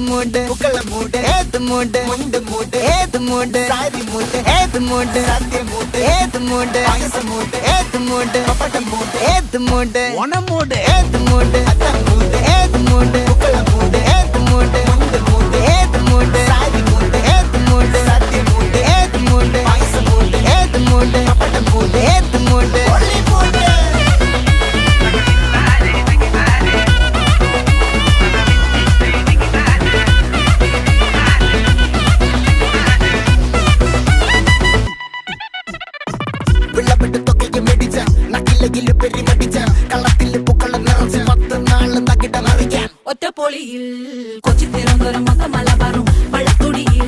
மூடு புகழ மூடு ஏது மூடு முண்டு மூடு ஏது மூடு சாரி மூடு ஏது மூடு சத்திய மூடு ஏது மூடு பாயச மூடு ஏது மூடு பப்பட்ட மூடு ஏது மூடு ஒன மூடு ஏது மூடு அத்த மூடு ஏது மூடு புகழ மூடு ஏது மூடு முண்டு மூடு ஏது மூடு சாரி மூடு ஏது மூடு சத்திய மூடு ஏது மூடு பாயச மூடு ஏது மூடு பப்பட்ட மூடு ஏது மூடு ஒளி மூடு വിളവിട്ട് തൊക്കയ്ക്ക് മെടിച്ച നക്കിലകില് പെരിമടിച്ച കള്ളത്തില് പൂക്കള നിറച്ച് 10 നാള് തകിട മറിക്കാൻ ഒറ്റപ്പൊളിയിൽ കൊച്ചി തിരുവനന്തപുരം മൊത്തം മലബാറും വള്ളത്തുടിയിൽ